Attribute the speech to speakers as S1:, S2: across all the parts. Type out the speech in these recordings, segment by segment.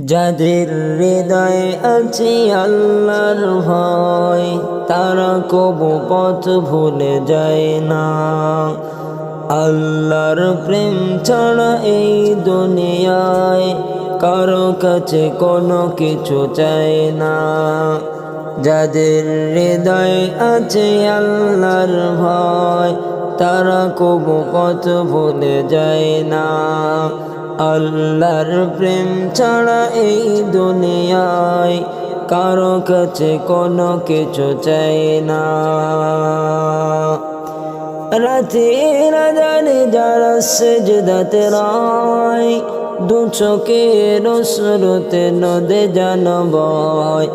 S1: যাদের হৃদয়ে আছে আল্লাহর ভয়, তারা কবু পথ ভুলে যায় না। আল্লাহর প্রেম ছাড়া এই দুনিয়ায় কারো কাছে কোনো কিছু চায় না। যাদের হৃদয়ে আছে আল্লাহর ভয়, তারা কবু পথ ভুলে যায় না। আল্লাহর প্রেম ছাড়া এই দুনিয়ায় কারো কাছে কোনো কিছু চাই না। রাতের আঁধারে যারা সিজদাতে রয়, দু চোখের অশ্রুতে নদে জানবয়।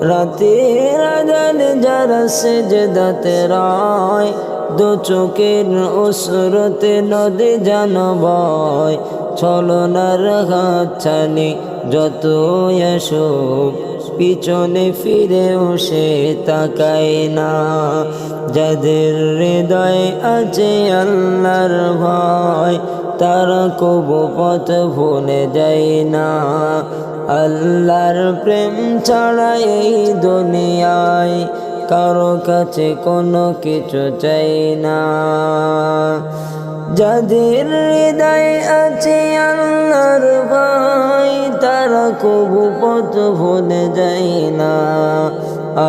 S1: রাতের আঁধারে যারা সিজদাতে রয়, দু চোখের অশ্রুতে নদে জানবয়। ছলনার হাতছানি যতই আসুক, পিছনে ফিরেও সে তাকায় না। যাদের হৃদয়ে আছে আল্লাহর ভয়, তারা কবু পথ ভুলে যায় না। আল্লাহর প্রেম ছাড়া এই দুনিয়ায় কারো কাছে কোনো কিছু চাই না। যাদের হৃদয়ে আছে আল্লাহর ভয়, তারা কবু পথ ভুলে যায় না।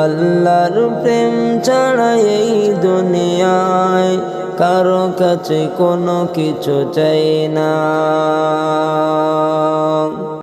S1: আল্লাহর প্রেম ছাড়া এই দুনিয়ায় কারো কাছে কোনো কিছু চাই না।